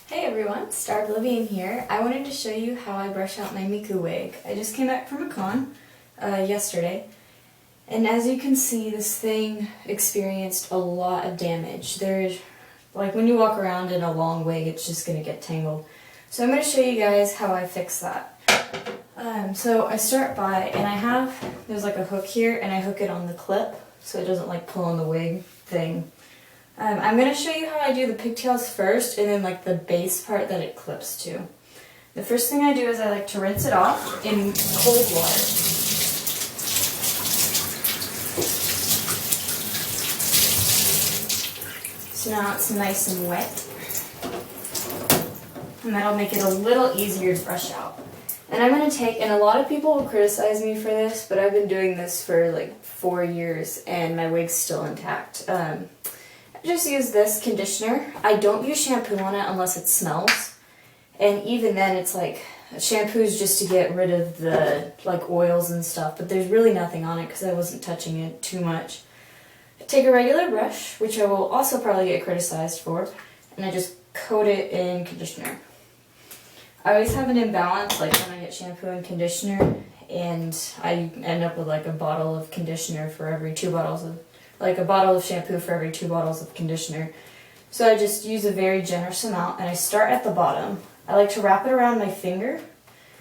Hey everyone, Star Oblivion here. I wanted to show you how I brush out my Miku wig. I just came back from a con yesterday, and as you can see, this thing experienced a lot of damage. There's, like when you walk around in a long wig, it's just going to get tangled. So I'm going to show you guys how I fix that. So I start by, and there's like a hook here, and I hook it on the clip so it doesn't like pull on the wig thing. I'm going to show you how I do the pigtails first, and then like the base part that it clips to. The first thing I do is I like to rinse it off in cold water. So now it's nice and wet, and that'll make it a little easier to brush out. And I'm going to take, and a lot of people will criticize me for this, but I've been doing this for like 4 years and my wig's still intact. I just use this conditioner. I don't use shampoo on it unless it smells. And even then it's like, shampoo's just to get rid of the like oils and stuff, but there's really nothing on it because I wasn't touching it too much. I take a regular brush, which I will also probably get criticized for, and I just coat it in conditioner. I always have an imbalance, like when I get shampoo and conditioner, and I end up with like a bottle of conditioner for every 2 bottles of, like a bottle of shampoo for every 2 bottles of conditioner. So I just use a very generous amount, and I start at the bottom. I like to wrap it around my finger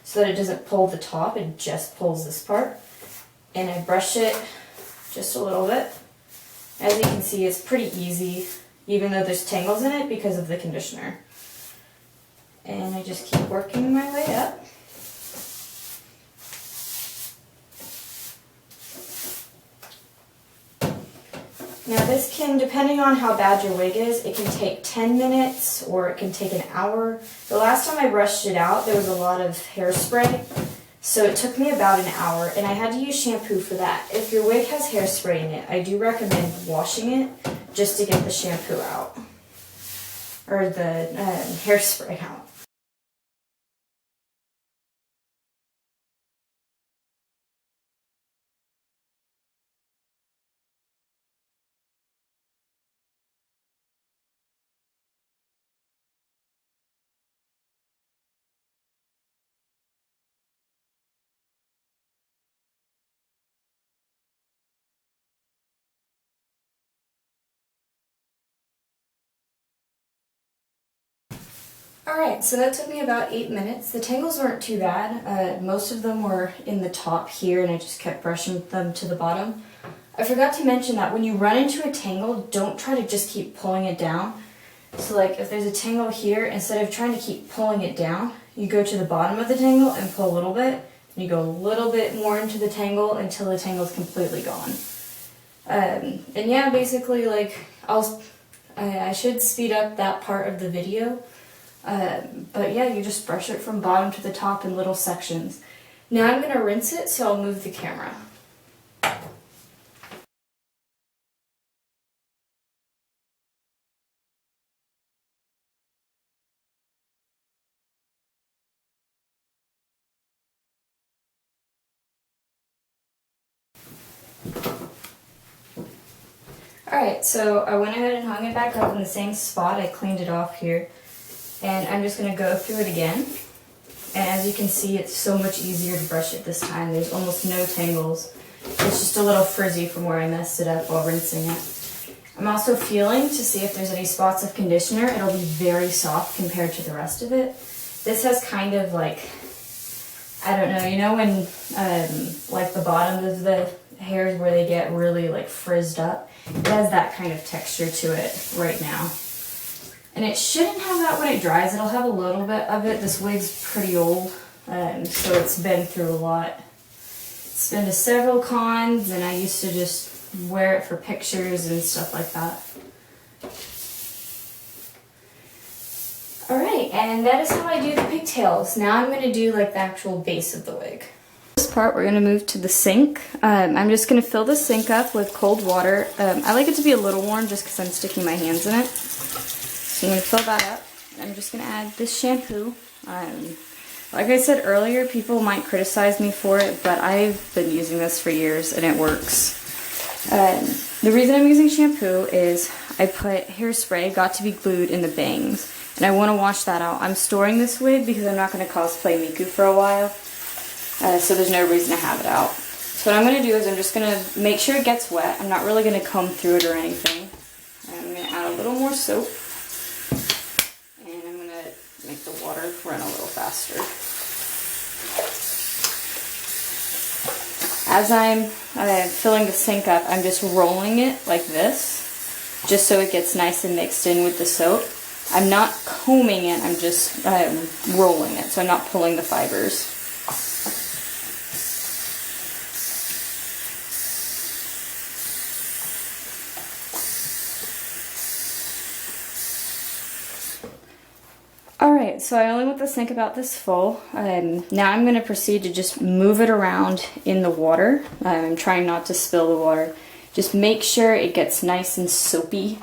so that it doesn't pull the top, it just pulls this part. And I brush it just a little bit. As you can see, it's pretty easy, even though there's tangles in it because of the conditioner. And I just keep working my way up. Now this can, depending on how bad your wig is, it can take 10 minutes or it can take an hour. The last time I brushed it out, there was a lot of hairspray, so it took me about an hour, and I had to use shampoo for that. If your wig has hairspray in it, I do recommend washing it just to get the shampoo out, or the hairspray out. Alright, so that took me about 8 minutes. The tangles weren't too bad. Most of them were in the top here, and I just kept brushing them to the bottom. I forgot to mention that when you run into a tangle, don't try to just keep pulling it down. So like if there's a tangle here, instead of trying to keep pulling it down, you go to the bottom of the tangle and pull a little bit, and you go a little bit more into the tangle until the tangle's completely gone. And yeah, basically like I should speed up that part of the video. But yeah, you just brush it from bottom to the top in little sections. Now I'm going to rinse it, so I'll move the camera. Alright, so I went ahead and hung it back up in the same spot. I cleaned it off here. And I'm just going to go through it again. And as you can see, it's so much easier to brush it this time. There's almost no tangles. It's just a little frizzy from where I messed it up while rinsing it. I'm also feeling to see if there's any spots of conditioner. It'll be very soft compared to the rest of it. This has kind of like, I don't know, you know when like the bottom of the hairs where they get really like frizzed up? It has that kind of texture to it right now. And it shouldn't have that when it dries. It'll have a little bit of it. This wig's pretty old, so it's been through a lot. It's been to several cons, and I used to just wear it for pictures and stuff like that. Alright, and that is how I do the pigtails. Now I'm going to do like the actual base of the wig. This part we're going to move to the sink. I'm just going to fill the sink up with cold water. I like it to be a little warm just because I'm sticking my hands in it. So I'm going to fill that up, and I'm just going to add this shampoo. Like I said earlier, people might criticize me for it, but I've been using this for years and it works. The reason I'm using shampoo is I put hairspray, got to be glued in the bangs. and I want to wash that out. I'm storing this wig because I'm not going to cosplay Miku for a while, so there's no reason to have it out. So what I'm going to do is I'm just going to make sure it gets wet. I'm not really going to comb through it or anything. I'm going to add a little more soap, and I'm going to make the water run a little faster. As I'm filling the sink up, I'm just rolling it like this, just so it gets nice and mixed in with the soap. I'm not combing it, I'm just rolling it, so I'm not pulling the fibers. Alright, so I only want the sink about this full. Now I'm going to proceed to just move it around in the water. I'm trying not to spill the water. Just make sure it gets nice and soapy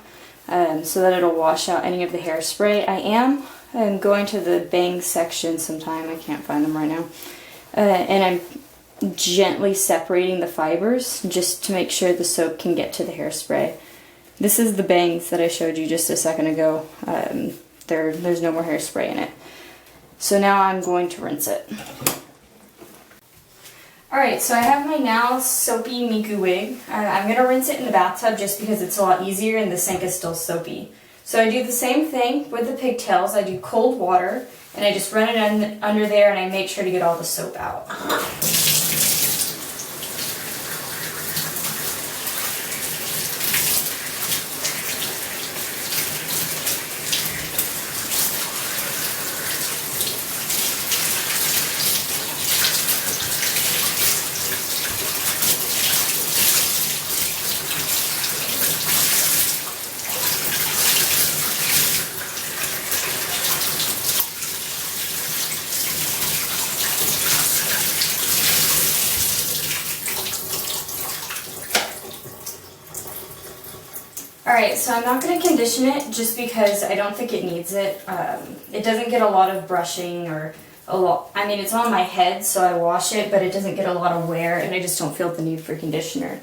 so that it'll wash out any of the hairspray. I am going to the bangs section sometime. I can't find them right now. And I'm gently separating the fibers just to make sure the soap can get to the hairspray. This is the bangs that I showed you just a second ago. There's no more hairspray in it. So now I'm going to rinse it. Alright, so I have my now soapy Miku wig. I'm going to rinse it in the bathtub just because it's a lot easier and the sink is still soapy. So I do the same thing with the pigtails. I do cold water and I just run it under there and I make sure to get all the soap out. Alright, so I'm not going to condition it just because I don't think it needs it. It doesn't get a lot of brushing or a lot. I mean, it's on my head, so I wash it, but it doesn't get a lot of wear, and I just don't feel the need for conditioner.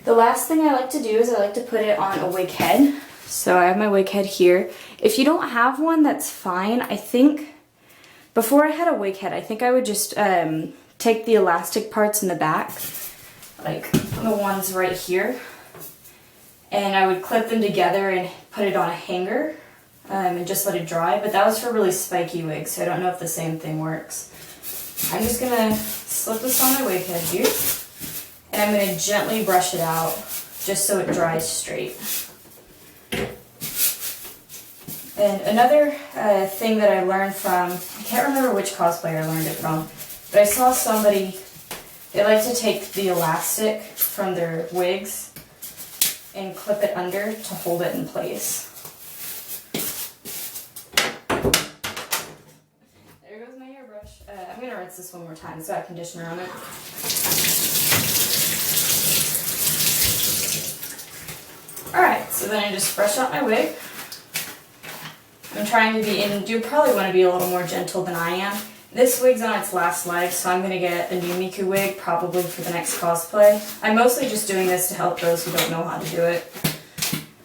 The last thing I like to do is I like to put it on a wig head. So I have my wig head here. If you don't have one, that's fine. I think before I had a wig head, I think I would just take the elastic parts in the back, like the ones right here, and I would clip them together and put it on a hanger and just let it dry. But that was for really spiky wigs, so I don't know if the same thing works. I'm just gonna slip this on my wig head here, and I'm gonna gently brush it out just so it dries straight. And another thing that I learned from, I can't remember which cosplayer I learned it from, but I saw somebody, they like to take the elastic from their wigs and clip it under to hold it in place. There goes my hairbrush. I'm going to rinse this one more time. It's got conditioner on it. Alright, so then I just brush out my wig. I'm trying to be, and you probably want to be a little more gentle than I am. This wig's on its last leg, so I'm going to get a new Miku wig probably for the next cosplay. I'm mostly just doing this to help those who don't know how to do it.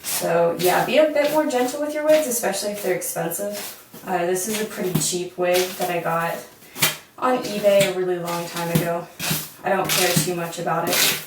So yeah, be a bit more gentle with your wigs, especially if they're expensive. This is a pretty cheap wig that I got on eBay a really long time ago. I don't care too much about it.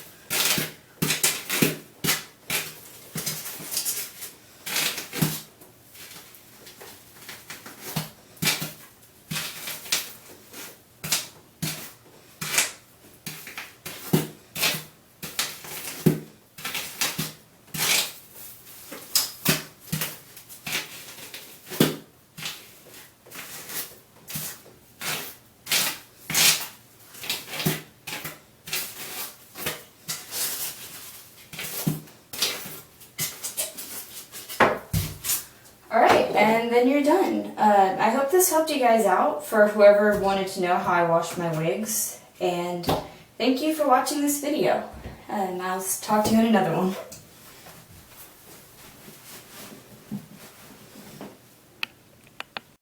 Alright, and then you're done. I hope this helped you guys out for whoever wanted to know how I wash my wigs. And thank you for watching this video. And I'll talk to you in another one.